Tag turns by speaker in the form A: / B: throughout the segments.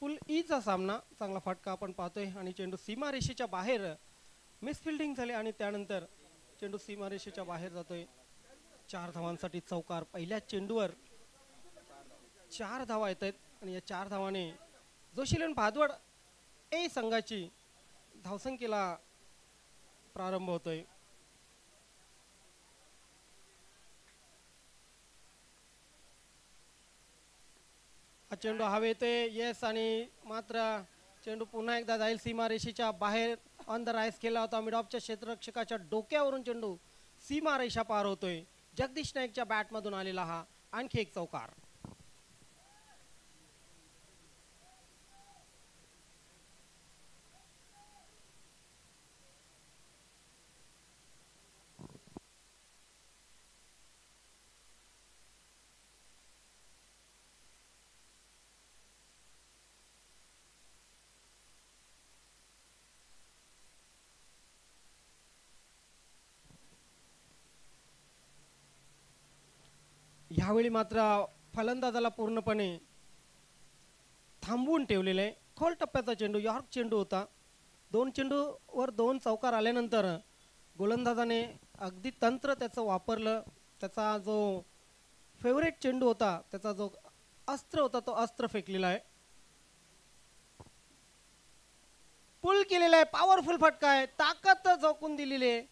A: फुल ईचा सामना, चांगला फटका आपण पाहतोय आणि चेंडू सीमारेषेच्या बाहेर मिस फिल्डिंग झाली आणि त्यानंतर चेंडू सीमारेषेच्या बाहेर जातोय. 4 धावांसाठी चौकार. पहिल्या चेंडूवर 4 धावा येत आहेत आणि या 4 धावाने जोशीलन भादवड ए संघाची धावसंख्येला प्रारंभ होतोय. हा चेंडू हवेते येस आणि मात्र चेंडू पुन्हा एकदा जाईल सीमारेषेच्या बाहेर. ऑन द राईस केला होता मिड ऑफच्या क्षेत्ररक्षकाच्या डोक्यावरून चेंडू सीमारेषा पार होतोय. जगदीश नाईकच्या बॅटमधून आलेला हा आणखी एक चौकार. ह्यावेळी मात्र फलंदाजाला पूर्णपणे थांबवून ठेवलेलं आहे. खोल टप्प्याचा चेंडू यॉर्क चेंडू होता. 2 चेंडूवर 2 चौकार आल्यानंतर गोलंदाजाने अगदी तंत्र त्याचं वापरलं. त्याचा जो फेवरेट चेंडू होता, त्याचा जो अस्त्र होता, तो अस्त्र फेकलेला आहे. पुल केलेला आहे. पॉवरफुल फटका आहे. ताकद झोकून दिलेली आहे.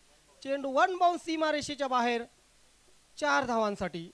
A: चेंडू 1 बाउन्स सीमारेषेच्या बाहेर. 4 धावांसाठी.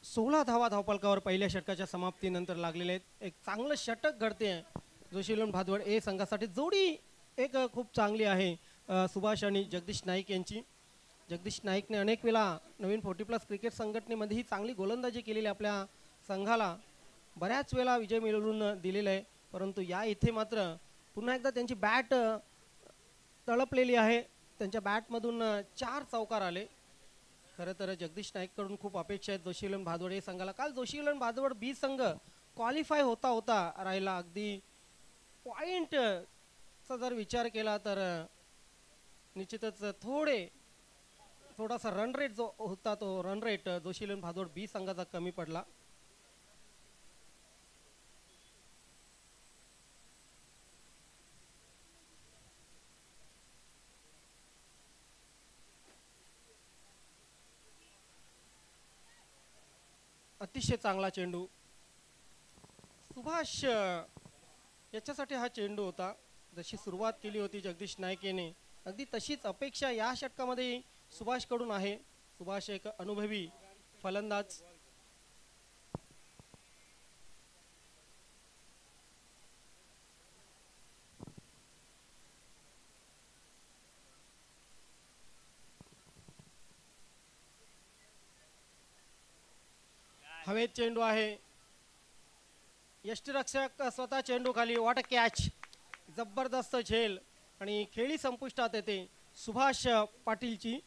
A: सोळा धावा धावपलकावर पहिल्या षटकाच्या समाप्तीनंतर लागलेले आहेत. एक चांगलं षटक घडते जोशीलन भादवड ए संघासाठी. जोडी एक खूप चांगली आहे सुभाष आणि जगदीश नाईक यांची. जगदीश नाईकने अनेक वेळा नवीन 40+ क्रिकेट संघटनेमध्येही चांगली गोलंदाजी केलेली आपल्या संघाला बऱ्याच वेळा विजय मिळवून दिलेला आहे. परंतु या इथे मात्र पुन्हा एकदा त्यांची बॅट तळपलेली आहे. त्यांच्या बॅटमधून 4 चौकार आले. खरं तर जगदीश नाईककडून खूप अपेक्षा आहेत जोशीलन भादवड ए संघाला. काल जोशीलन भादवड बी संघ क्वालिफाय होता राहिला. अगदी पॉइंटचा जर विचार केला तर निश्चितच थोडासा रन रेट जो होता, तो रन रेट जोशीलन भादवड बी संघाचा कमी पडला. अतिशय चांगला चेंडू. सुभाष याच्यासाठी हा चेंडू होता. जशी सुरुवात केली होती जगदीश नाईक याने, अगदी तशीच अपेक्षा या षटकामध्ये सुभाषकडून आहे. सुभाष एक अनुभवी फलंदाज. हवेत चेंडू आहे. यष्टिरक्षक स्वतः चेंडू खाली. What a catch. जबरदस्त झेल आणि खेळी संपुष्टात येते सुभाष पाटीलची.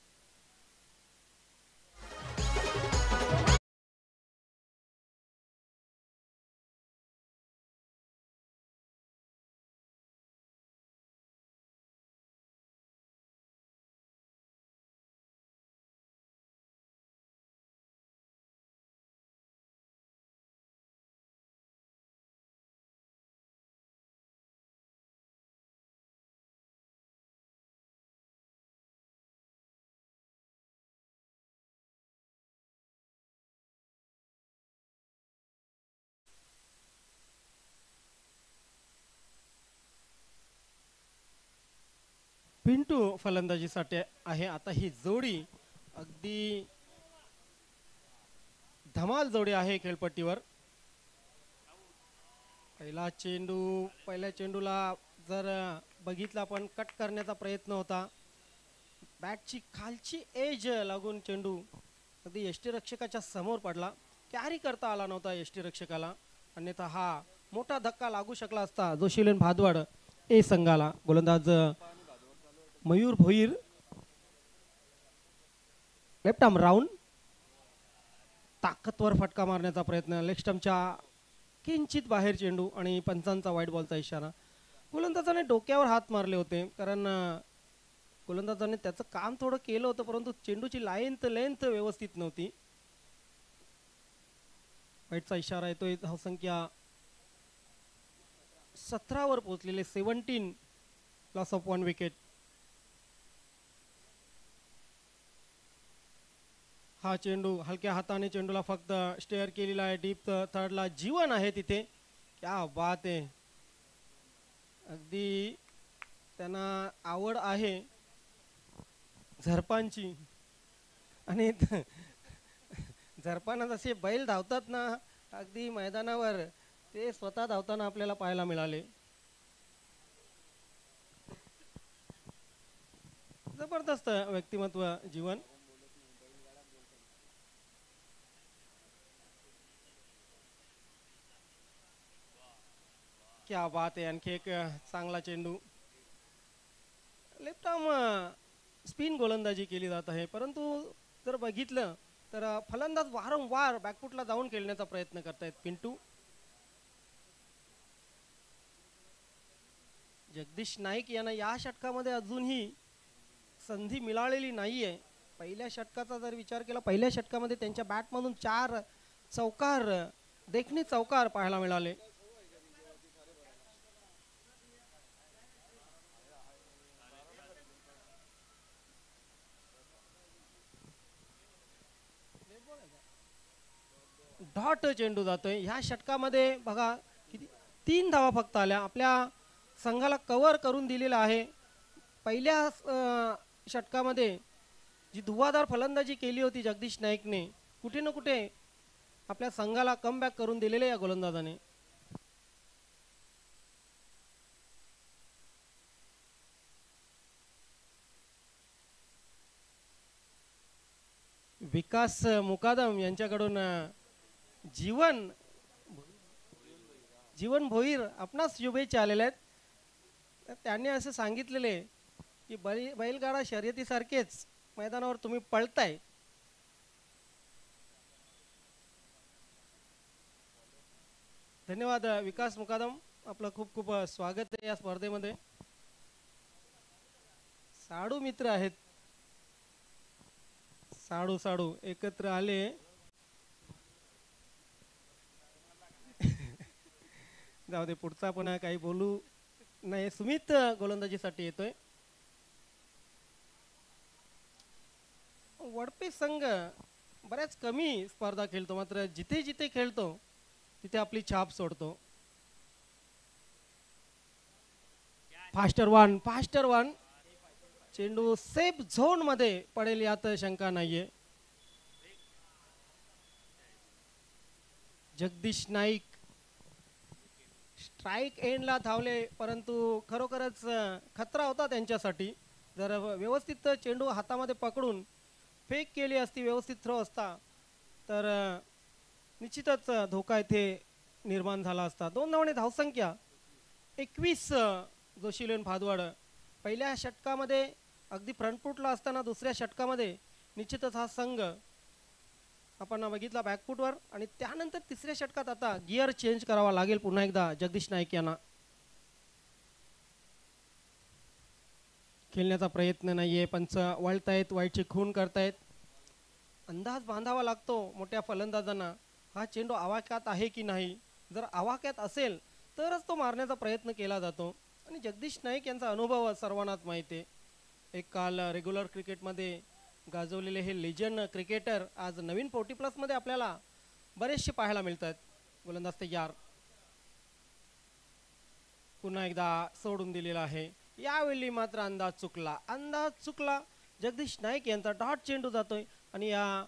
A: पिंटू फलंदाजीसाठी आहे. आता ही जोडी अगदी धमाल जोडी आहे खेळपट्टीवर. पहिल्या चेंडूला जर बघितला पण कट करण्याचा प्रयत्न होता. बॅटची खालची एज लागून चेंडू अगदी यष्टिरक्षकाच्या समोर पडला. कॅरी करता आला नव्हता यष्टिरक्षकाला, अन्यथा हा मोठा धक्का लागू शकला असता जोशीलन भादवड ए संघाला. गोलंदाज Mayur Bhoir. Left arm round. ताकदवर फटका मारण्याचा प्रयत्न. लेग स्टंपच्या किंचित बाहेर चेंडू आणि पंचांचा वाईट बॉलचा इशारा. गोलंदाजाने डोक्यावर हात मारले होते, कारण गोलंदाजाने त्याचं काम थोडं केलं होतं, परंतु चेंडूची लेंथ व्यवस्थित नव्हती. वाईटचा इशारा येतोय. धावसंख्या 17 वर पोहोचलेले. 17. Loss of 1 wicket. हा चेंडू हलक्या हाताने चेंडूला फक्त स्टेअर केलेला आहे. डीप थर्डला जीवन आहे तिथे. क्या बात आहे. अगदी त्यांना आवड आहे झरपांची, आणि झरपांना जसे बैल धावतात ना अगदी मैदानावर, ते स्वतः धावताना आपल्याला पाहायला मिळाले. जबरदस्त व्यक्तिमत्व जीवन. क्या बात आहे. आणखी एक चांगला चेंडू. लेफ्ट आर्म स्पिन गोलंदाजी केली जात आहे, परंतु जर बघितलं तर फलंदाज वारंवार बॅकफुटला जाऊन खेळण्याचा प्रयत्न करतायत पिंटू. जगदीश नाईक यांना या षटकामध्ये अजूनही संधी मिळालेली नाहीये. पहिल्या षटकाचा जर विचार केला, पहिल्या षटकामध्ये त्यांच्या बॅटमधून 4 चौकार, देखणे चौकार पाहायला मिळाले. डॉट चेंडू जातोय. ह्या षटकामध्ये बघा किती 3 धावा फक्त आल्या. आपल्या संघाला कव्हर करून दिलेला आहे. पहिल्या षटकामध्ये जी धुवाधार फलंदाजी केली होती जगदीश नाईकने, कुठे ना कुठे आपल्या संघाला कमबॅक करून दिलेले या गोलंदाजाने. विकास मुकादम यांच्याकडून जीवन भोईर आपणास शुभेच्छा आलेल्या आहेत. त्यांनी असे सांगितलेले की बैलगाडा शर्यतीसारखेच मैदानावर तुम्ही पळताय. धन्यवाद विकास मुकादम, आपलं खूप खूप स्वागत आहे या स्पर्धेमध्ये. साडू मित्र आहेत. साडू एकत्र आले. जाऊ दे, पुढचा पण काही बोलू नाही. सुमित गोलंदाजीसाठी येतोय. वडपे संघ बऱ्याच कमी स्पर्धा खेळतो, मात्र जिथे जिथे खेळतो तिथे आपली छाप सोडतो. फास्टर वन चेंडू सेफ झोन मध्ये पडेल यात शंका नाहीये. जगदीश नाईक स्ट्राईक एंडला धावले, परंतु खरोखरच खतरा होता त्यांच्यासाठी. जर व्यवस्थित चेंडू हातामध्ये पकडून फेक केली असती, व्यवस्थित थ्रो असता, तर निश्चितच धोका इथे निर्माण झाला असता. 2 धावांनी धावसंख्या 21. जोशीलन भादवड पहिल्या षटकामध्ये अगदी फ्रंटफूटला असताना दुसऱ्या षटकामध्ये निश्चितच हा संघ आपण बघितला बॅकफूटवर, आणि त्यानंतर तिसऱ्या षटकात आता गिअर चेंज करावा लागेल पुन्हा एकदा जगदीश नाईक यांना. खेळण्याचा प्रयत्न नाहीये, पंच वळतायत, वाईटची खून करतायत. अंदाज बांधावा लागतो मोठ्या फलंदाजांना, हा चेंडू आवाक्यात आहे की नाही. जर आवाक्यात असेल तरच तो मारण्याचा प्रयत्न केला जातो. आणि जगदीश नाईक यांचा अनुभव सर्वांनाच माहिती आहे. एक काल रेग्युलर क्रिकेटमध्ये गाजवलेले हे लेजंड क्रिकेटर आज नवीन 40+ मध्ये आपल्याला बरेचसे पाहायला मिळतात. गोलंदाज तयार, पुन्हा एकदा सोडून दिलेला आहे. यावेळी मात्र अंदाज चुकला. जगदीश नाईक यांचा डॉट चेंडू जातोय, आणि या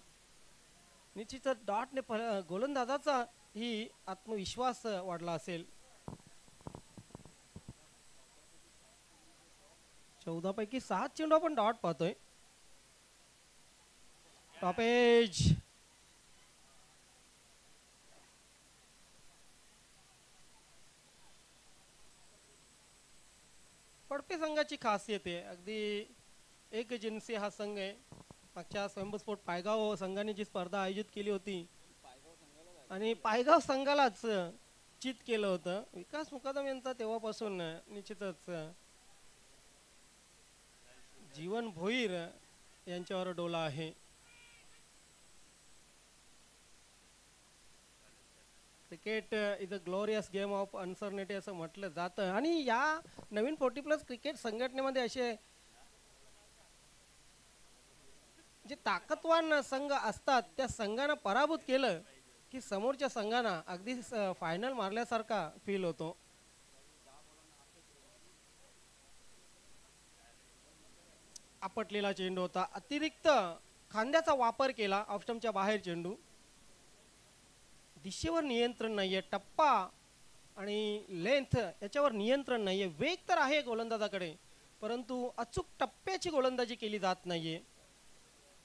A: निश्चितच डॉटने गोलंदाजाचा ही आत्मविश्वास वाढला असेल. 14 पैकी 7 चेंडू आपण डॉट पाहतोय. टॉपेज पडपे संघाची खासियत आहे, अगदी एक जिन्सी हा संघ आहे. मागच्या स्वयंभूस्फोट पायगाव संघाने जी स्पर्धा आयोजित केली होती आणि पायगाव संघालाच चित केलं होतं. विकास मुकादम यांचा तेव्हापासून निश्चितच जीवन भोईर यांच्यावर डोला आहे. Cricket is a glorious game of uncertainty असं म्हटलं जातं. आणि या नवीन 40+ क्रिकेट संघटनेमध्ये असे जे ताकदवान संघ असतात त्या संघांना पराभूत केलं की समोरच्या संघांना अगदी फायनल मारल्यासारखा फील होतो. आपटलेला चेंडू होता, अतिरिक्त खांद्याचा वापर केला, ऑफस्टंपच्या बाहेर चेंडू. दिशेवर नियंत्रण नाहीये, टप्पा आणि लेंथ याच्यावर नियंत्रण नाहीये. वेग तर आहे गोलंदाजाकडे, परंतु अचूक टप्प्याची गोलंदाजी केली जात नाहीये,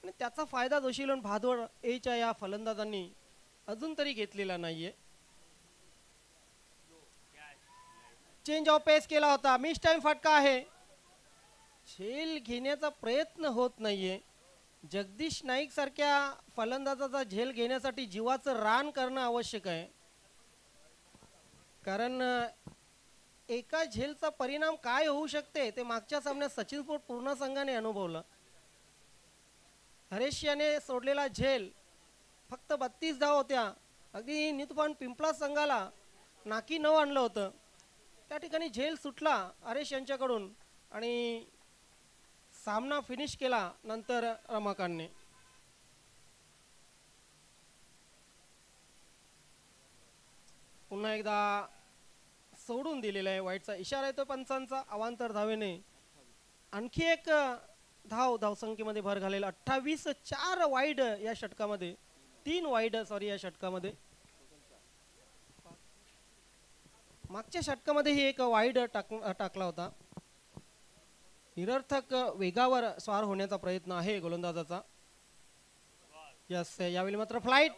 A: आणि त्याचा फायदा जोशीलन भादवड एच्या या फलंदाजांनी अजून तरी घेतलेला नाहीये. चेंज ऑफ पेस केला होता, मिस टाइम फटका आहे. झेल घेण्याचा प्रयत्न होत नाहीये. जगदीश नाईक सारख्या फलंदाजाचा झेल घेण्यासाठी जीवाचं रान करणं आवश्यक आहे, कारण एका झेलचा परिणाम काय होऊ शकते ते मागच्या सामन्यात सचिन स्पोर्ट पूर्ण संघाने अनुभवलं. हरेश याने सोडलेला झेल फक्त 32 धाव होत्या. अगदी नितपान पिंपळा संघाला नाकी नऊ आणलं होतं. त्या ठिकाणी झेल सुटला हरेश यांच्याकडून आणि सामना फिनिश केला नंतर रमाकांतने. पुन्हा एकदा सोडून दिलेला आहे, वाईटचा इशारा येतो पंचांचा. अवांतर धावेने आणखी एक धावसंख्येमध्ये भर घालेला. 28-4 वाईड या षटकामध्ये, 3 वाईड या षटकामध्ये. मागच्या षटकामध्ये ही एक वाईड टाकला होता. निरर्थक वेगावर स्वार होण्याचा प्रयत्न आहे गोलंदाजाचा. यस, यावेळी मात्र फ्लाइट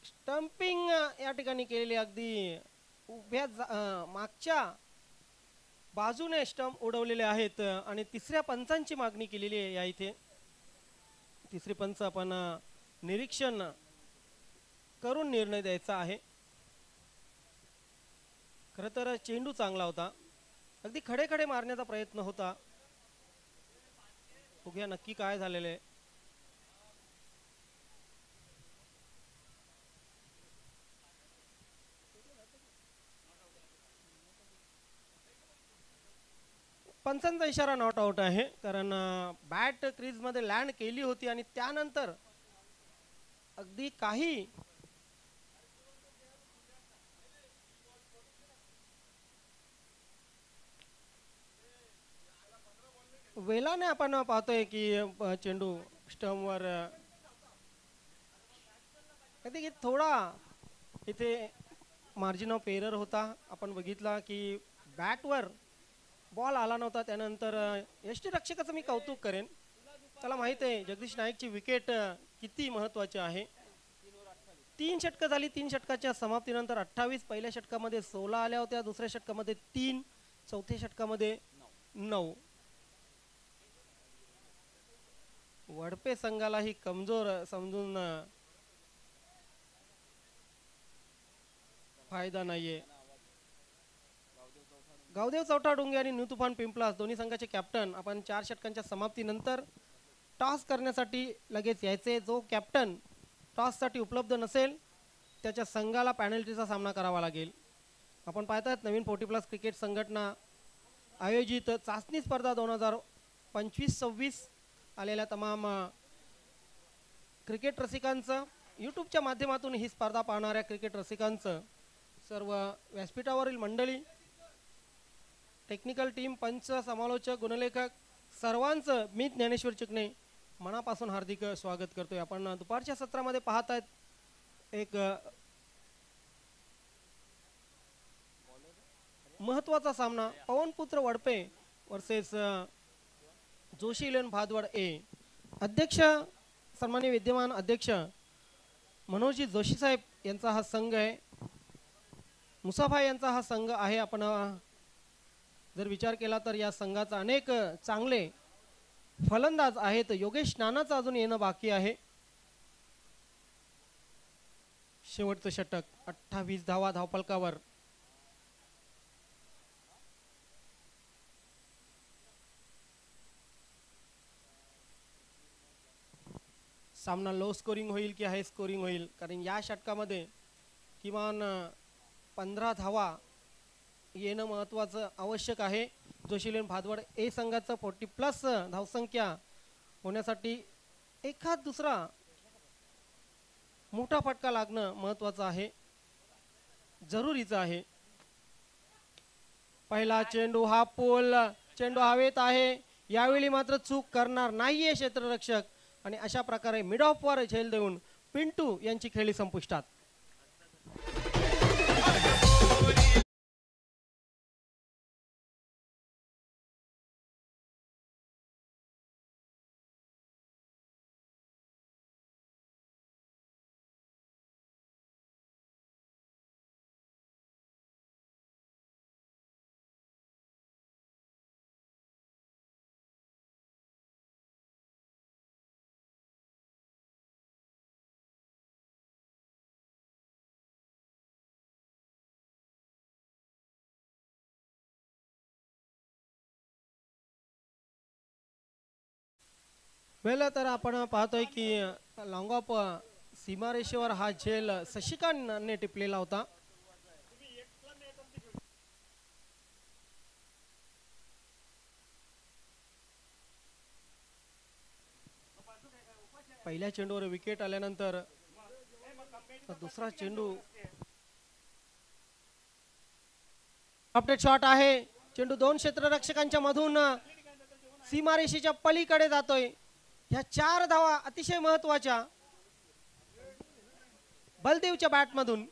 A: स्टंपिंग या ठिकाणी केलेली, अगदी उभ्या मागच्या बाजूने स्टंप उडवलेले आहेत, आणि तिसऱ्या पंचांची मागणी केलेली आहे. या इथे तिसरी पंच आपण निरीक्षण करून निर्णय द्यायचा आहे. खरं तर चेंडू चांगला होता, अगदी खडे खडे मारण्याचा प्रयत्न होता. बघूया नक्की काय झालेलं आहे. पंचांचा इशारा नॉट आउट आहे, कारण बॅट क्रीजमध्ये लँड केली होती आणि त्यानंतर अगदी काही वेलाने आपण पाहतोय की चेंडू स्टंपवर कधी थोडा इथे मार्जिन ऑफ एरर होता. आपण बघितला की बॅटवर बॉल आला नव्हता. त्यानंतर यष्टीरक्षकाचं मी कौतुक करेन, त्याला माहित आहे जगदीश नाईकची विकेट किती महत्त्वाची आहे. 3 षटकं झाली. 3 षटकाच्या समाप्तीनंतर 28. पहिल्या षटकामध्ये 16 आल्या होत्या, दुसऱ्या षटकामध्ये 3, चौथ्या षटकामध्ये 9. वडपे संघालाही कमजोर समजून फायदा नाहीये. गावदेव चौटा डोंगे आणि न्यू तुफान पिंपलास दोन्ही संघाचे कॅप्टन आपण 4 षटकांच्या समाप्तीनंतर टॉस करण्यासाठी लगेच यायचे. जो कॅप्टन टॉससाठी उपलब्ध नसेल त्याच्या संघाला पॅनल्टीचा सामना करावा लागेल. आपण पाहतात नवीन 40+ क्रिकेट संघटना आयोजित चाचणी स्पर्धा 2025-26 आलेल्या तमाम क्रिकेट रसिकांचं, यूट्यूबच्या माध्यमातून ही स्पर्धा पाहणाऱ्या क्रिकेट रसिकांचं, सर्व व्यासपीठावरील मंडळी, टेक्निकल टीम, पंच, समालोचक, गुणलेखक सर्वांचं मी ज्ञानेश्वर चिकणे मनापासून हार्दिक स्वागत करतोय. आपण दुपारच्या सत्रामध्ये पाहत आहेत एक महत्त्वाचा सामना, पवनपुत्र वडपे वर्सेस जोशी इलेव्हन भादवड ए. अध्यक्ष सन्माननीय विद्यमान अध्यक्ष मनोजी जोशी साहेब यांचा हा संघ आहे. मुसाफाई यांचा हा संघ आहे. आपण जर विचार केला तर या संघाचा अनेक चांगले फलंदाज आहेत. योगेश नानाचं अजून येणं बाकी आहे. शेवटचं षटक, 28 धावा धावफलकावर. सामना लो स्कोरिंग होईल की हाय स्कोरिंग होईल, कारण या षटकामध्ये किमान 15 धावा येणं महत्त्वाचं आवश्यक आहे. जोशी इलेव्हन भादवड ए संघाचं 40+ धावसंख्या होण्यासाठी एखाद दुसरा मोठा फटका लागणं महत्त्वाचं आहे, जरुरीचं आहे. पहिला चेंडू हा पोल, चेंडू हवेत आहे. यावेळी मात्र चूक करणार नाहीये क्षेत्ररक्षक आणि अशा प्रकारे मिड ऑफ वर झेल देऊन पिंटू यांची खेळी संपुष्टात. वेळेला तर आपण पाहतोय की लॉंग ऑफ सीमारेषेवर हा झेल शशिकांतने टिपलेला होता. पहिल्या चेंडूवर विकेट आल्यानंतर दुसरा चेंडू अपडेट शॉट आहे. चेंडू 2 क्षेत्ररक्षकांच्या मधून सीमारेषेच्या पलीकडे जातोय. ह्या 4 धावा अतिशय महत्त्वाच्या बलदेवच्या बॅट मधून.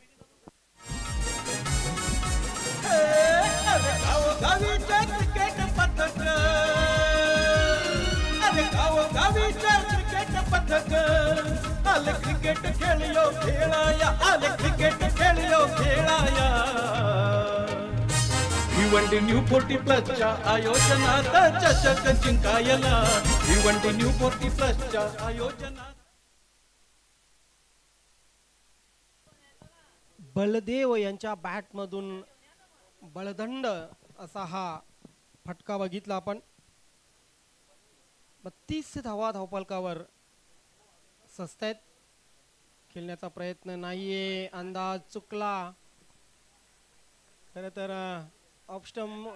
B: क्रिकेट खेळियो खेळाया, आले क्रिकेट खेळियो खेळाया. भिवंडी न्यू 40+ आयोजनात चषक जिंकायला. भिवंडी न्यू 40+ आयोजनात.
A: बलदेव यांच्या बॅट मधून बळदंड असा हा फटका बघितला आपण. 32 धावा धावफलकावर. सस्त्यात खेळण्याचा प्रयत्न नाहीये, अंदाज चुकला. खरं तर ऑफ स्टंप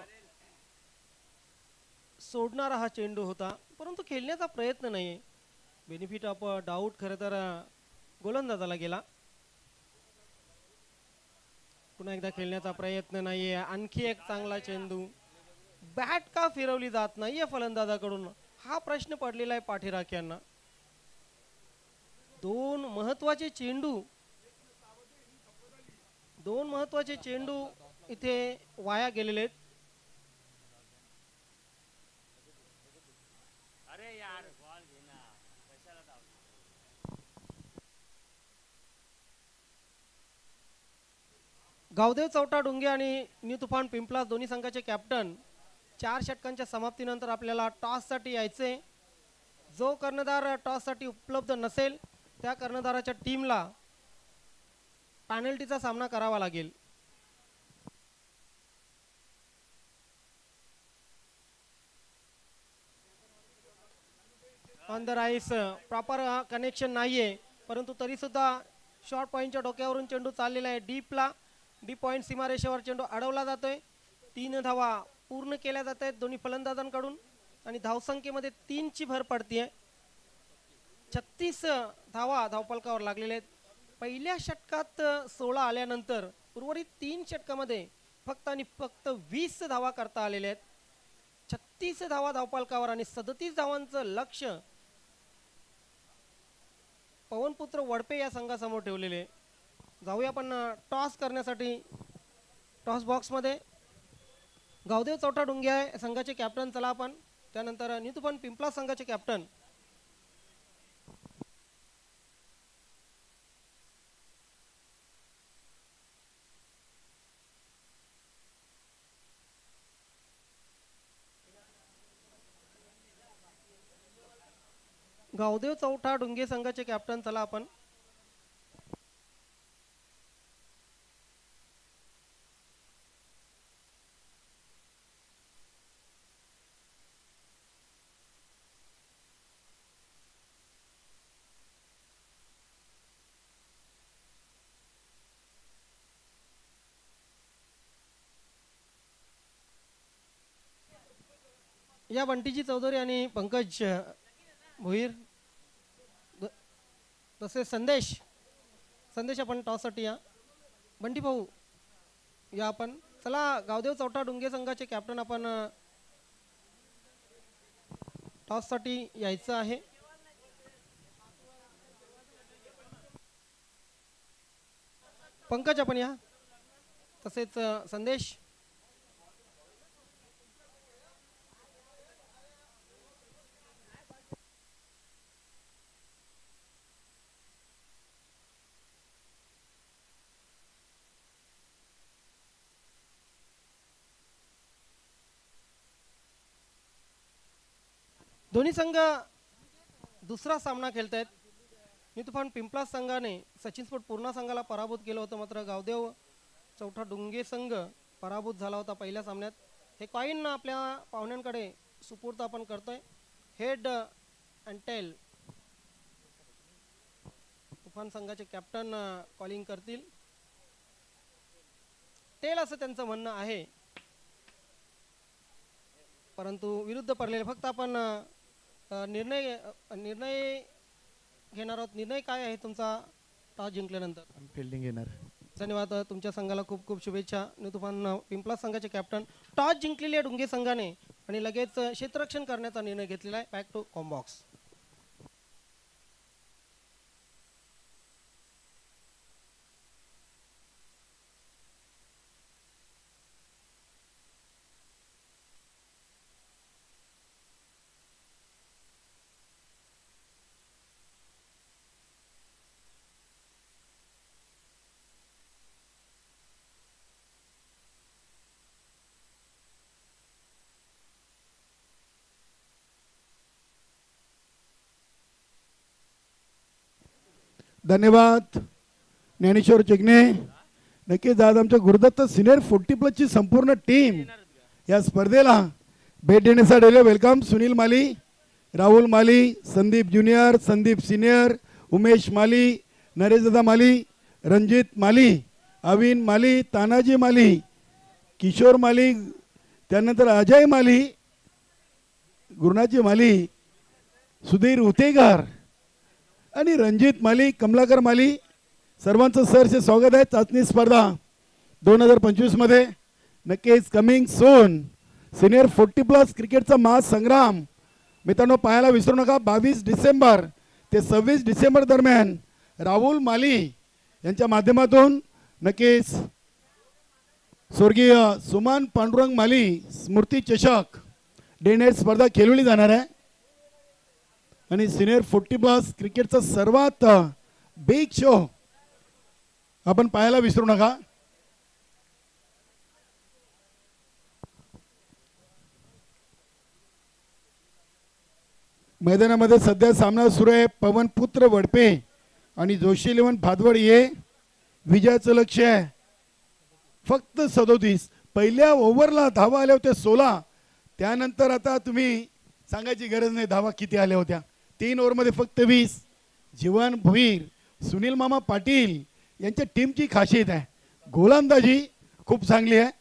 A: सोडणारा हा चेंडू होता, परंतु खेळण्याचा प्रयत्न नाही. बेनिफिट ऑफ डाऊट खरं तर गोलंदाजाला गेला. पुन्हा एकदा खेळण्याचा प्रयत्न नाहीये. आणखी एक चांगला चेंडू. बॅट का फिरवली जात नाहीये फलंदाजाकडून हा प्रश्न पडलेला आहे पाठीराख यांना. दोन महत्वाचे चेंडू इथे वाया गेलेले आहेत. गावदेव चौटा डुंगे आणि न्यू तुफान पिंपलास दोन्ही संघाचे कॅप्टन 4 षटकांच्या समाप्तीनंतर आपल्याला टॉससाठी यायचे. जो कर्णधार टॉससाठी उपलब्ध नसेल त्या कर्णधाराच्या टीमला पेनल्टीचा सामना करावा लागेल. On the rice proper connection नाहीये, परंतु तरी सुद्धा शॉर्ट पॉईंटच्या डोक्यावरून चेंडू चाललेला आहे. डीप पॉईंट सीमारेषेवर चेंडू अडवला जातोय. 3 धावा पूर्ण केल्या जात आहेत दोन्ही फलंदाजांकडून आणि धावसंख्येमध्ये 3 ची भर पडतीये. 36 धावा धावफलकावर लागलेले आहेत. पहिल्या षटकात 16 आल्यानंतर उर्वरित 3 षटकामध्ये फक्त 20 धावा करता आलेल्या आहेत. 36 धावा धावफलकावर आणि 37 धावांचं लक्ष्य पवनपुत्र वडपे या संघासमोर ठेवलेले. जाऊया आपण टॉस करण्यासाठी टॉस बॉक्स मध्ये. गावदेव चौटा डुंगे आहे संघाचे कॅप्टन. चला आपण त्यानंतर न्यू तुफान पिंपला संघाचे कॅप्टन गावदेव चौटा डुंगे संघाचे कॅप्टन. चला आपण या बंटीजी चौधरी आणि पंकज भोईर तसेच संदेश आपण टॉससाठी या. बंटी भाऊ या आपण. चला गावदेव चौटा डुंगे संघाचे कॅप्टन आपण टॉससाठी यायचं आहे. पंकज आपण या तसेच संदेश. दोन्ही संघ दुसरा सामना खेळतायत. न्यू तुफान पिंपलास संघाने सचिन स्पोर्ट पूर्णा संघाला पराभूत केलं होतं, मात्र गावदेव चौथा डुंगे संघ पराभूत झाला होता पहिल्या सामन्यात. हे कॉइन आपल्या पाहुण्यांकडे सुपूर्द आपण करतोय. हेड अँड टेल तुफान संघाचे कॅप्टन कॉलिंग करतील. टेल असं त्यांचं म्हणणं आहे, परंतु विरुद्ध पडलेले. फक्त आपण निर्णय घेणार आहोत. निर्णय काय आहे तुमचा टॉस जिंकल्यानंतर?
C: फिल्डिंग घेणार.
A: धन्यवाद. तुमच्या संघाला खूप खूप शुभेच्छा. न्यू तुफान पिंपलास संघाचे कॅप्टन. टॉस जिंकलेली आहे डुंगे संघाने आणि लगेच क्षेत्ररक्षण करण्याचा निर्णय घेतलेला आहे. बॅक टू कॉम्बॉक्स.
C: धन्यवाद ज्ञानेश्वर चिगणे. नक्कीच आज आमच्या गुरुदत्त सिनियर 40+ संपूर्ण टीम या स्पर्धेला भेट देण्यासाठी वेलकम. सुनील माली, राहुल माली, संदीप ज्युनियर, संदीप सिनियर, उमेश माली, नरेशदादा माली, रणजित माली, अविन माली, तानाजी माली, किशोर माली, त्यानंतर अजय माली, गुरुनाथजी माली, सुधीर उतेकर आणि रणजित माली, कमलाकर माली, सर्वांचं सहर्ष स्वागत आहे. चाचणी स्पर्धा 2025 मध्ये नक्कीच कमिंग सोन सिनियर 40+ क्रिकेटचा महासंग्राम मित्रांनो पाहायला विसरू नका. 22 डिसेंबर ते 26 डिसेंबर दरम्यान राहुल माली यांच्या माध्यमातून नक्कीच स्वर्गीय सुमन पांडुरंग माली स्मृती चषक डे नाईट स्पर्धा खेळवली जाणार आहे. आणि सिनियर 40+ क्रिकेटचा सर्वात बिग शो आपण पाहायला विसरू नका. मैदानामध्ये सध्या सामना सुरू आहे. पवनपुत्र वडपे आणि जोशी 11 भादवड ये विजयाचं लक्ष आहे फक्त 37. पहिल्या ओव्हरला धावा आल्या होत्या 16. त्यानंतर आता तुम्ही सांगायची गरज नाही धावा किती आल्या होत्या. 3 ओव्हरमध्ये फक्त 20. जीवन भोईर, सुनील मामा पाटील यांच्या टीमची खासियत आहे गोलंदाजी खूप चांगली आहे.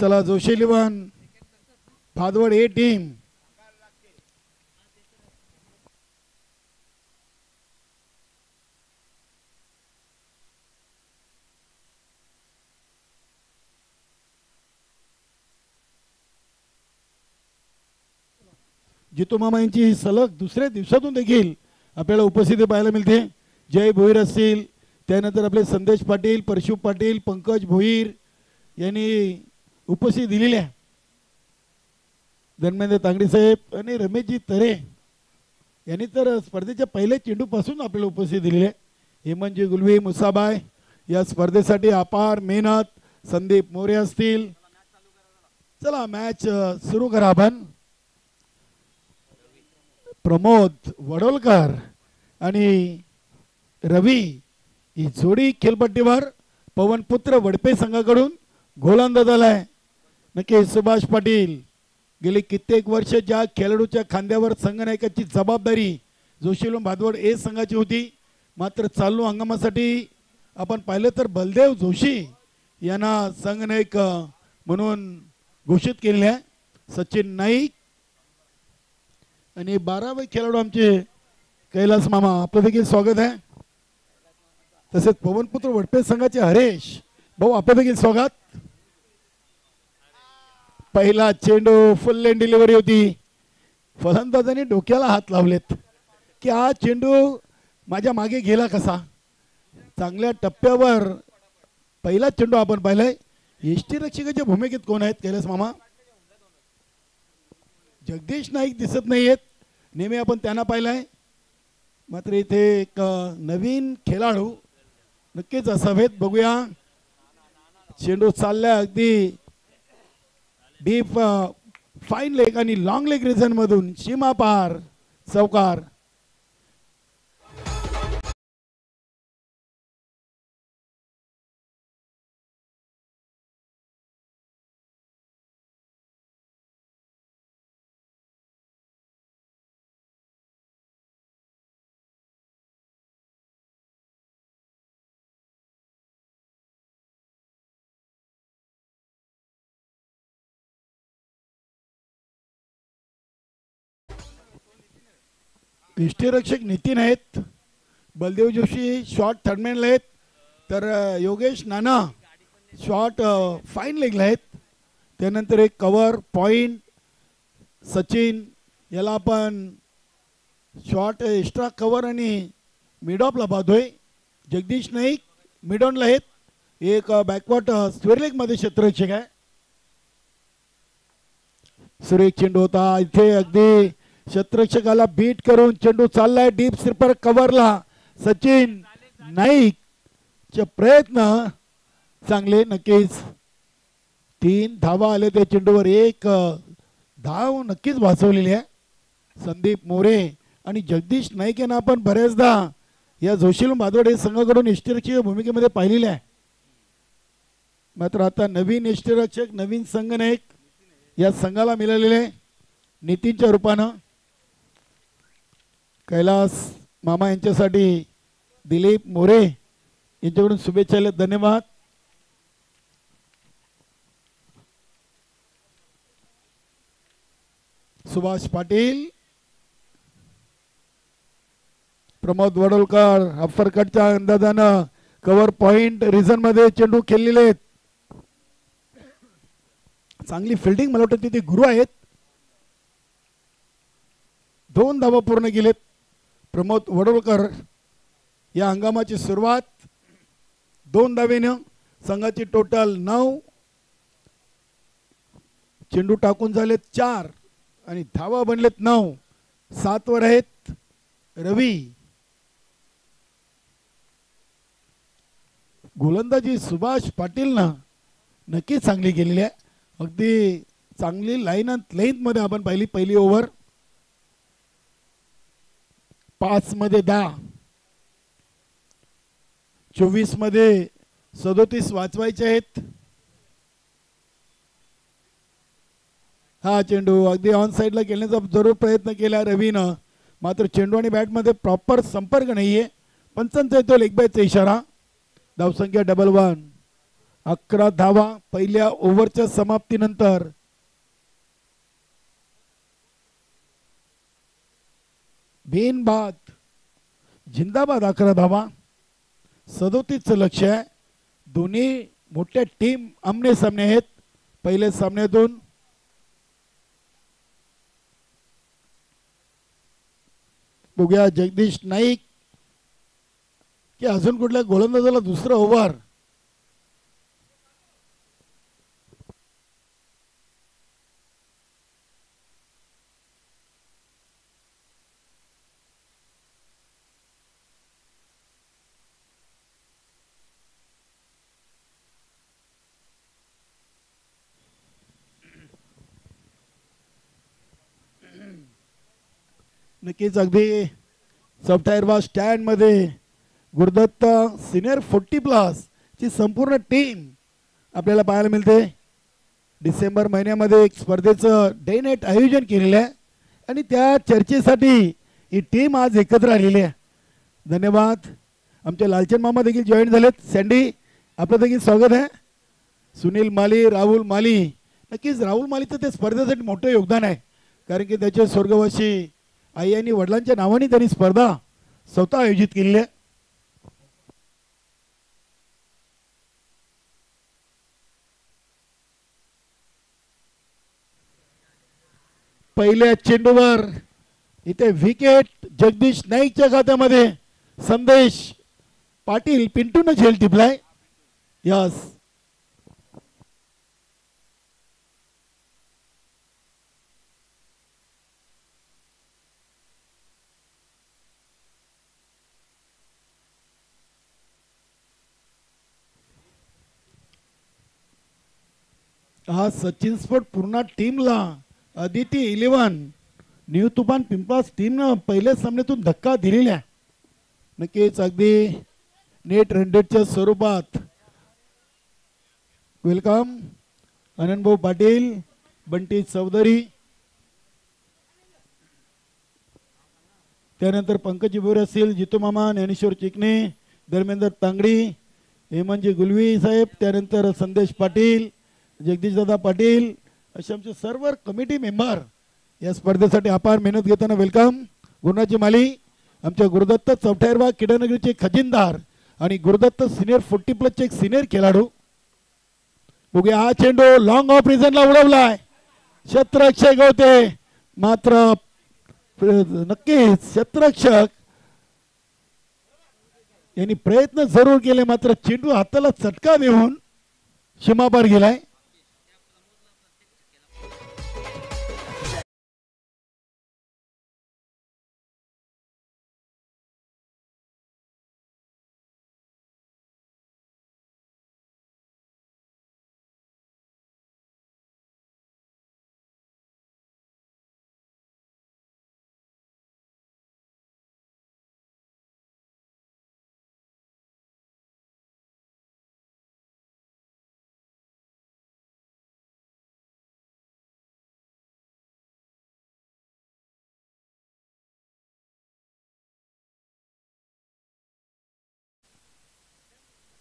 C: चला जोशी 11 भादवड ए टीम जितू मामा यांची सलग दुसऱ्या दिवसातून देखील आपल्याला उपस्थिती पाहायला मिळते. जय भोईर असतील, त्यानंतर आपले संदेश पाटील, परशु पाटील, पंकज भोईर यांनी उपस्थिती दिलेली आहे. धर्मेंद्र तांगडी साहेब आणि रमेशजी तरे यांनी तर स्पर्धेच्या पहिल्या चेंडूपासून आपल्याला उपस्थिती दिलेली आहे. हेमंतजी गुलवी, मुसाबाई या स्पर्धेसाठी अपार मेहनत. संदीप मोरे असतील. चला मॅच सुरू करा आपण. प्रमोद वडोलकर आणि रवी ही जोडी खेळपट्टीवर पवनपुत्र वडपे संघाकडून गोलंदाज आलाय. नक्की सुभाष पाटील गेली कित्येक वर्ष ज्या खेळाडूच्या खांद्यावर संघनायकाची जबाबदारी जोशीलो भादवड ए संघाची होती, मात्र चालू हंगामासाठी आपण पाहिलं तर बलदेव जोशी यांना संघनायक म्हणून घोषित केलेले आहे. सचिन नाईक आणि 12वे खेळाडू आमचे कैलास मामा, आपलं देखील स्वागत आहे. तसेच पवनपुत्र वडपे संघाचे हरेश भाऊ, आपलं देखील स्वागत. पहिला चेंडू फुल लेन डिलिव्हरी होती. फलंदाजांनी डोक्याला हात लावलेत की हा चेंडू माझ्या मागे गेला कसा. चांगल्या टप्प्यावर पहिला चेंडू आपण पाहिलाय. यष्टीरक्षकाच्या भूमिकेत कोण आहेत कैलास मामा? जगदीश नाईक दिसत नाहीयेत, नेहमी आपण त्यांना पाहिलाय. मात्र इथे एक नवीन खेळाडू नक्कीच असावेत. बघूया, चेंडू चाललाय अगदी डीप फाईन लेग आणि लॉंग लेग रिजन मधून सीमा पार चौकार. यष्टीरक्षक नितीन आहेत, बलदेव जोशी शॉर्ट थर्डमॅनला आहेत, तर योगेश नाना शॉर्ट फाईन लेगला आहेत. त्यानंतर एक कवर पॉईंट सचिन याला आपण शॉर्ट एक्स्ट्रा कवर आणि मिडऑफला पाहतोय. जगदीश नाईक मिडऑनला आहेत, एक बॅकवर्ड स्क्वेअर लेगमध्ये क्षेत्ररक्षक आहे. सुरेख चेंडू होता इथे, अगदी क्षेत्ररक्षकाला बीट करून चेंडू चाललाय डीप स्लिपर कव्हरला. सचिन नाईक चे प्रयत्न चांगले, नक्कीच 3 धावा आले त्या चेंडूवर, एक धाव नक्कीच वाचवलेली आहे. संदीप मोरे आणि जगदीश नाईक यांना आपण बऱ्याचदा या जोशील भादवड संघाकडून यष्टीरक्षक भूमिकेमध्ये पाहिलेले आहे. मात्र आता नवीन यष्टीरक्षक नवीन संघनायक या संघाला मिळालेले नितीनच्या रूपानं. कैलास मामा यांच्यासाठी दिलीप मोरे यांच्याकडून शुभेच्छा, धन्यवाद. सुभाष पाटील, प्रमोद वडोलकर अप्परकटच्या अंदाजानं कव्हर पॉइंट रिझन मध्ये चेंडू खेळलेले आहेत. चांगली फिल्डिंग मला वाटतं तिथे गुरु आहेत. 2 धावा पूर्ण केलेत प्रमोद वडोलकर. या हंगामाची सुरुवात 2 धावेनं, संघाची टोटल 9, चेंडू टाकून झालेत 4 आणि धावा बनलेत 9. 7 वर आहेत रवी. गोलंदाजी सुभाष पाटील ना नक्कीच चांगली केलेली आहे. अगदी चांगली लाईन लेंथ मध्ये आपण पाहिली. पहिली ओव्हर 5 मध्ये 10, 24 मध्ये 37 वाचवायचे आहेत. हा चेंडू अगदी ऑन साइडला खेळण्याचा जरूर प्रयत्न केला रवीनं, मात्र चेंडू आणि बॅट मध्ये प्रॉपर संपर्क नाहीये. पंचांचा येतो लेग बायचा इशारा. धावसंख्या 11. 11 धावा पहिल्या ओव्हरच्या समाप्तीनंतर. बिनबाद जिंदाबाद 11 धावा. 37चं लक्ष आहे. दोन्ही मोठ्या टीम आमने सामने आहेत पहिल्या सामन्यातून. बघूया जगदीश नाईक की अजून कुठल्या गोलंदाजाला दुसरं ओव्हर. नक्कीच अगदी सबटायरवा स्टँड मध्ये गुरुदत्त सिनियर 40+ ची संपूर्ण टीम आपल्याला पाहायला मिळते. डिसेंबर महिन्यामध्ये एक स्पर्धेचं डे नाईट आयोजन केलेलं आहे आणि त्या चर्चेसाठी ही टीम आज एकत्र आलेली आहे. धन्यवाद. आमचे लालचंद मामा देखील जॉईन झालेत. सँडी आपलं देखील स्वागत आहे. सुनील माली, राहुल माली. नक्कीच राहुल मालीचं ते स्पर्धेसाठी मोठं योगदान आहे, कारण की त्याचे स्वर्गवासी आई आणि वडिलांच्या नावाने त्यांनी स्पर्धा स्वतः आयोजित केलेली आहे. पहिल्या चेंडूवर इथे विकेट जगदीश नाईकच्या खात्यामध्ये. संदेश पाटील पिंटून झेल टिपलाय. यस, हा सचिन स्पोर्ट पूर्ण टीमला अदिती 11 न्यू तुफान पिंपळास टीमनं पहिल्या सामन्यातून धक्का दिलेला. नक्कीच अगदी नेट रनरेटच्या स्वरूपात. वेलकम आनंदभाऊ पाटील, बंटी चौधरी, त्यानंतर पंकज बोरे असतील, जितू मामा, ज्ञानेश्वर चिकणे, धर्मेंद्र तांगडी, हेमंतजी गुलवी साहेब, त्यानंतर संदेश पाटील, जगदीशदादा पाटील, असे आमचे सर्व कमिटी मेंबर या स्पर्धेसाठी अपार मेहनत घेताना. वेलकम. गुरुनाथजी माली आमच्या गुरुदत्त चौथ्यारवा किडनगरीचे खजिनदार आणि गुरुदत्त सिनियर 40 प्लसचे एक सिनियर खेळाडू. बघूया हा चेंडू लॉंग ऑफ रिझनला उडवलाय, क्षेत्ररक्षक होते मात्र नक्कीच क्षेत्ररक्षक यांनी प्रयत्न जरूर केले मात्र चेंडू हाताला चटका देऊन सीमापार गेलाय.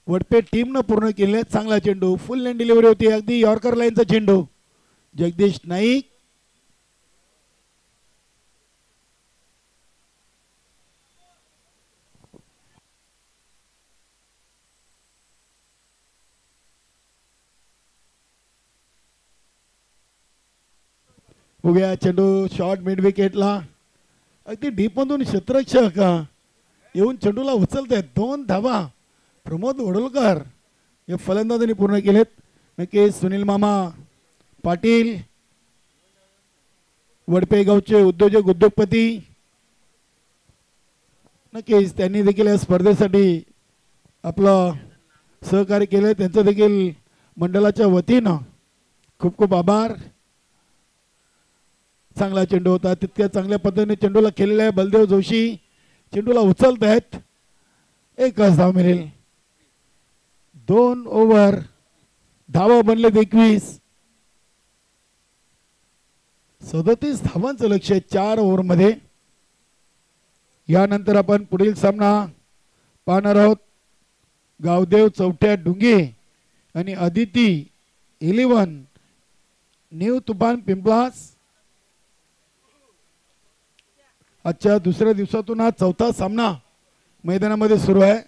C: वडपे टीम न पूर्ण केले चांगला चेंडू, फुल लेन डिलिव्हरी होती, अगदी यॉर्कर लाईनचा चेंडू. जगदीश नाईक बघूया चेंडू शॉर्ट मिड विकेटला, अगदी डीप मधून क्षेत्ररक्षक येऊन चेंडूला उचलत आहेत. 2 धावा प्रमोद वडोलकर हे फलंदाजांनी पूर्ण केलेत. नक्कीच सुनील मामा पाटील वडपे गावचे उद्योजपती नक्कीच त्यांनी देखील या स्पर्धेसाठी आपलं सहकार्य केले, त्यांचं देखील मंडळाच्या वतीनं खूप खूप आभार. चांगला चेंडू होता, तितक्या चांगल्या पद्धतीने चेंडूला खेळलेला आहे. बलदेव जोशी चेंडूला उचलत आहेत, एकच धाव मिळेल. 2 ओव्हर धावा बनलेत 21, 37 धावांचं लक्ष आहे 4 ओव्हर मध्ये. यानंतर आपण पुढील सामना पाहणार आहोत. गावदेव चौट्या डुंगे आणि अदिती 11 न्यू तुफान पिंपलास. आजच्या दुसऱ्या दिवसातून हा चौथा सामना मैदानामध्ये सुरू आहे.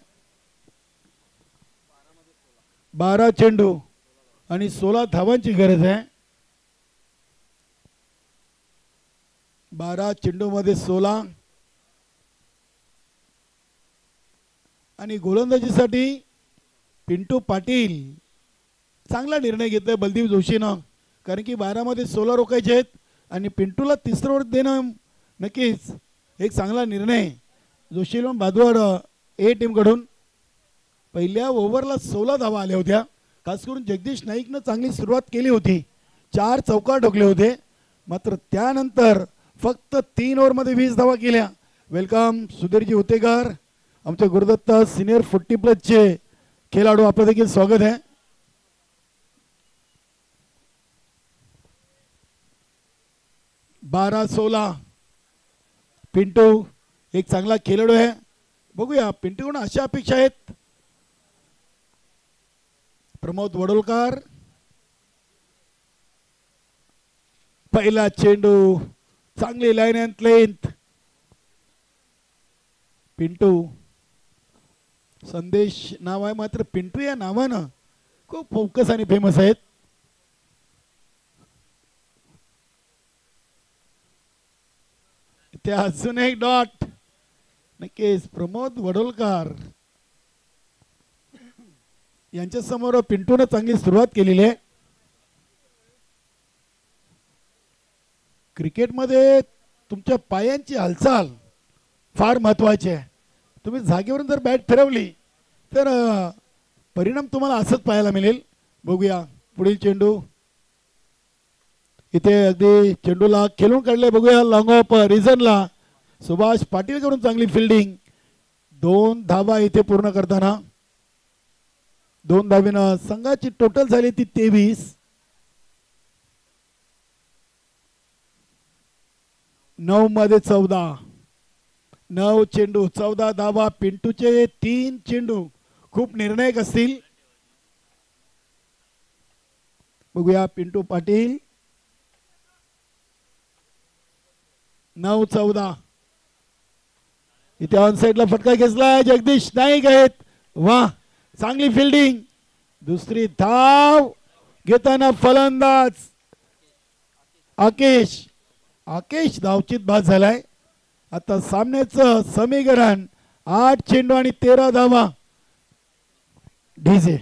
C: 12 चेंडू आणि 16 धावांची गरज आहे. 12 चेंडू मध्ये 16 आणि गोलंदाजीसाठी पिंटू पाटील चांगला निर्णय घेतलाय बलदेव जोशीनं, कारण की 12 मध्ये 16 रोखायचे आहेत आणि पिंटूला तिसरं ओव्हर देणं नक्कीच एक चांगला निर्णय जोशीलोन भादवड ए टीम कडून. पहिल्या ओव्हरला 16 धावा आल्या होत्या, खास करून जगदीश नाईकनं चांगली सुरुवात केली होती, 4 चौकार ठोकले होते, मात्र त्यानंतर फक्त 3 ओव्हरमध्ये 20 धावा केल्या. वेलकम सुधीरजी होतेकर, आमचे गुरुदत्त सिनियर 40 प्लसचे खेळाडू, आपलं देखील स्वागत आहे. बारा 16 पिंटू एक चांगला खेळाडू आहे. बघूया पिंटूकडून अशा अपेक्षा आहेत. प्रमोद वडोलकर पहिला चेंडू, चांगली लाईन अँड लेंथ. पिंटू संदेश नाव आहे, मात्र पिंटू या नावानं खूप फोकस आणि फेमस आहेत. ते अजून एक डॉट. नक्कीच प्रमोद वडोलकर यांच्या समोर पिंटूने चांगली सुरुवात केलेली आहे. क्रिकेटमध्ये तुमच्या पायांची हालचाल फार महत्वाची आहे. तुम्ही जागेवरून जर बॅट फिरवली तर परिणाम तुम्हाला असंच पाहायला मिळेल. बघूया पुढील चेंडू. इथे अगदी चेंडूला खेळून काढले. बघूया लॉंग ऑफ रिझनला सुभाष पाटील कडून चांगली फिल्डिंग. 2 धावा इथे पूर्ण करताना 2 धावीनं संघाची टोटल झाली ती 23. 9 मध्ये 14, 9 चेंडू 14 धावा. पिंटूचे 3 चेंडू खूप निर्णायक असतील. बघूया पिंटू पाटील. 9-14 इथे ऑन साइडला फटका घेतलाय जगदीश नाईक आहेत. वा चांगली फिल्डिंग. दुसरी धाव घेताना फलंदाज आकेश धावचित बाद झालाय. आता सामन्याचं समीकरण 8 चेंडू आणि 13 धावा. DJ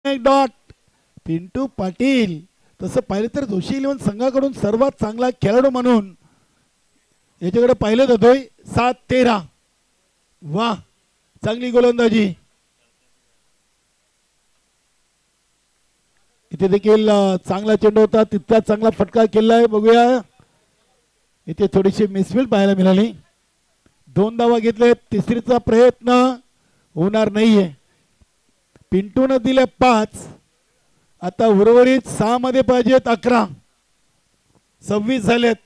C: dot. पिंटू पाटील तसं पाहिलं तर जोशी 11 संघाकडून सर्वात चांगला खेळाडू म्हणून याच्याकडे पाहिलं जातोय. 7-13. वा चांगली गोलंदाजी. इथे देखील चांगला चेंडू होता तितका चांगला फटका केलाय. बघूया इथे थोडीशी मिसफील्ड पाहायला मिळाली. 2 धावा घेतले. तिसरीचा प्रयत्न होणार नाहीये. पिंटून दिले 5. आता उर्वरित 6 मध्ये पाहिजेत 11. 26 झालेत.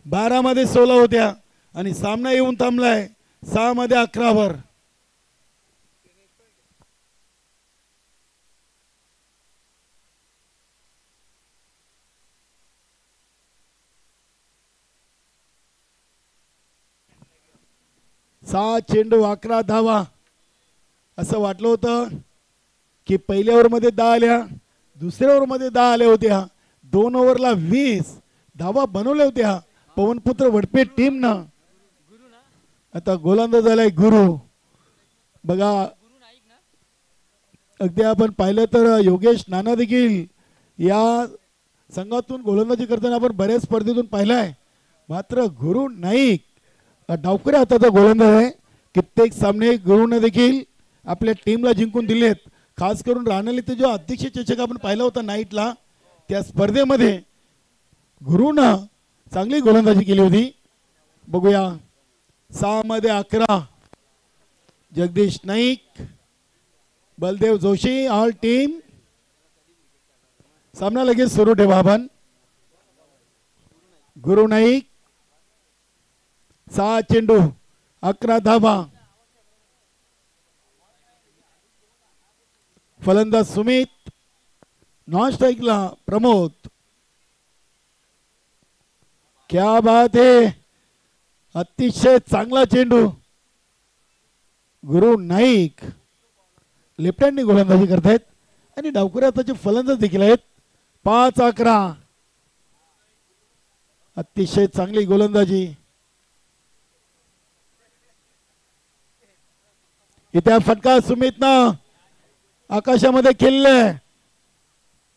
C: 12 मध्ये 16 होत्या आणि सामना येऊन थांबलाय 6 मध्ये 11 वर. सहा चेंडू 11 धावा. असं वाटलं होतं की पहिल्या ओव्हरमध्ये 10 आल्या, दुसऱ्या ओव्हरमध्ये 10 आल्या होत्या. 2 ओव्हरला 20 धावा बनवल्या होत्या पवनपुत्र वडपे टीमनं. आता गोलंदाज झालाय गुरु. बघा अगदी आपण पाहिलं तर योगेश नाना देखील या संघातून गोलंदाजी करताना आपण बऱ्याच स्पर्धेतून पाहिलाय. मात्र गुरु नाईक डावकऱ्या हाताचा गोलंदाज आहे. कित्येक सामने गुरुने देखील आपल्या टीमला जिंकून दिलेत. खास करून राहण्याला ते जो अध्यक्ष चषक आपण पाहिला होता नाईटला त्या स्पर्धेमध्ये गुरुनं चांगली गोलंदाजी केली होती. बघूया 6 मध्ये 11 जगदीश नाईक, बलदेव जोशी ऑल टीम. सामना लगेच सुरू ठेवा आपण. गुरु नाईक 6 चेंडू 11 धावा. फलंदाज सुमित, नॉन स्ट्राइकला प्रमोद. क्या बात है, अतिशय चांगला चेंडू. गुरु नाईक लेफ्ट हँडनी गोलंदाजी करतायत आणि डावकरी हाताचे फलंदाज देखील आहेत. 5-11 अतिशय चांगली गोलंदाजी. इथे फटका सुमितनं आकाशामध्ये खेळले.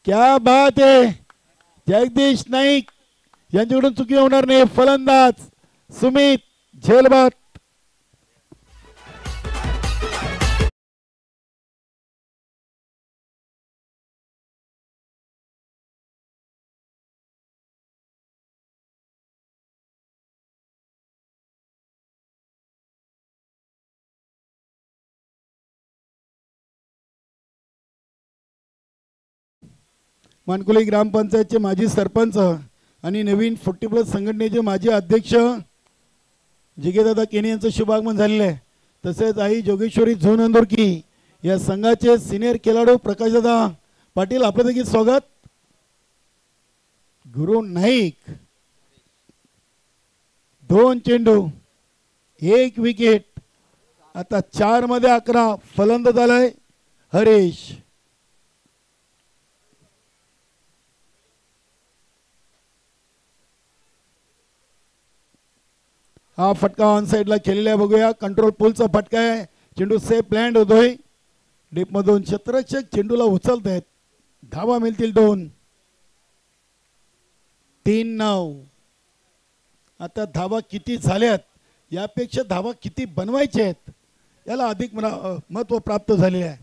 C: क्या बात है, जगदीश नाईक यांच्याकडून चुकी होणार नाही. फलंदाज सुमित झेलबाद. मानकुली ग्रामपंचायतचे माजी सरपंच आणि नवीन 40+ संघटनेचे माजी अध्यक्ष जिगेदादा केनी यांचं शुभागमन झालेलं आहे. तसेच आई जोगेश्वरी झोन अंदुरकी या संघाचे सिनियर खेळाडू प्रकाशदादा पाटील आपलं देखील स्वागत. गुरु नाईक 2 चेंडू 1 विकेट. आता 4 मध्ये 11 फलंदाज आलाय हरीश. हा फटका ऑन साईडला खेळलेला आहे, बघूया कंट्रोल पुलचा फटका आहे. चेंडू सेफ लँड होतोय डीप मधून. क्षेत्ररक्षक चेंडूला उचलत आहेत. धावा मिळतील 2. 3-9. आता धावा किती झाल्यात यापेक्षा धावा किती बनवायचे आहेत याला अधिक महत्व प्राप्त झालेले आहे.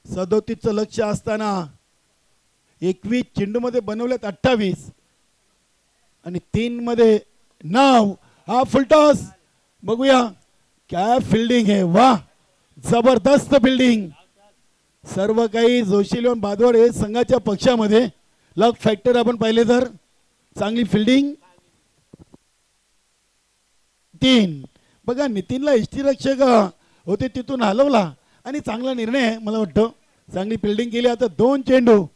C: 37चं लक्ष असताना 21 चेंडूमध्ये बनवल्यात 28 आणि 3 मध्ये 9. हा फुलटॉस बघूया काय फिल्डिंग आहे. वाह जबरदस्त फिल्डिंग. सर्व काही जोशी लोन भादवड हे संघाच्या पक्षामध्ये. लक फॅक्टर आपण पाहिले तर चांगली फिल्डिंग. 3 बघा नितीनला यष्टीरक्षक होते तिथून हलवला आणि चांगला निर्णय आहे मला वाटतं. चांगली फिल्डिंग केली. आता 2 चेंडू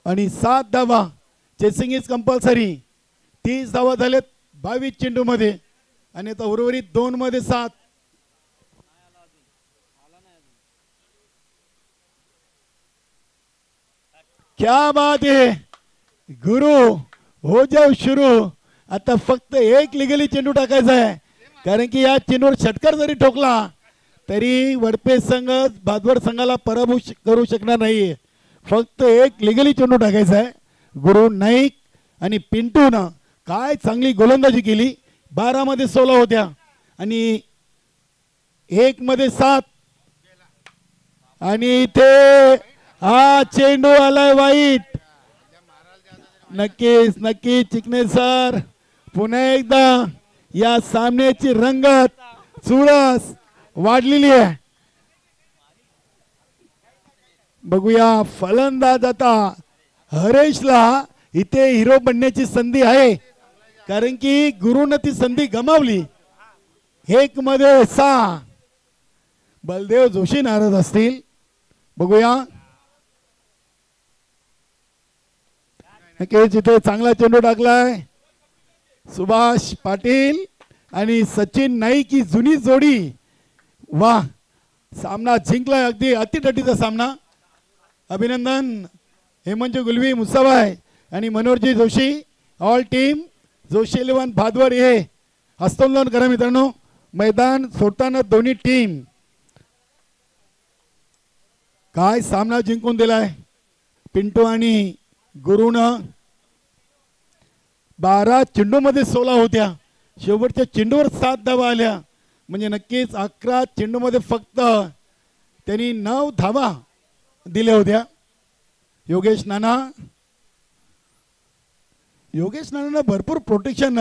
C: आणि 7 धावा. Chasing is compulsory. 30 धावा झाल्यात 22 चेंडू मध्ये आणि आता उर्वरित 2 मध्ये 7. क्या बात है गुरु हो जाओ शुरू. आता फक्त एक लिगली चेंडू टाकायचा आहे कारण की या चेंडूवर षटकार जरी ठोकला तरी वडपे संघ भादवड संघाला पराभूत करू शकणार नाही. फक्त एक लिगली चेंडू टाकायचा आहे. गुरु नाईक आणि पिंटूनं काय चांगली गोलंदाजी केली. 12 मध्ये 16 होत्या आणि 1 मध्ये 7 आणि इथे हा चेंडू आलाय वाईट. नक्कीच नक्कीच चिकणे सर पुन्हा एकदा या सामन्याची रंगत चुरस वाढलेली आहे. बघूया फलंदाज आता हरेशला इथे हिरो बनण्याची संधी आहे कारण की गुरुनं ती संधी गमावली. 1 मध्ये 6. बलदेव जोशी नाराज असतील. बघूया नक्कीच इथे चांगला चेंडू टाकलाय. सुभाष पाटील आणि सचिन नाईक ही जुनी जोडी. वाह सामना जिंकलाय. अगदी अतिटटीचा सामना. अभिनंदन हेमंत गुलवी मुसाबाई आणि मनोहरजी जोशी ऑल टीम जोशी 11 भादवड हे हस्तोलन करा मित्रांनो. मैदान सोडताना दोन्ही टीम काय सामना जिंकून दिलाय. पिंटू आणि गुरुनं 12 चेंडूमध्ये 16 होत्या. शेवटच्या चेंडूवर 7 धावा आल्या म्हणजे नक्कीच 11 चेंडूमध्ये फक्त त्यांनी 9 धावा दिल्या होत्या. योगेश नाना भरपूर प्रोटेक्शन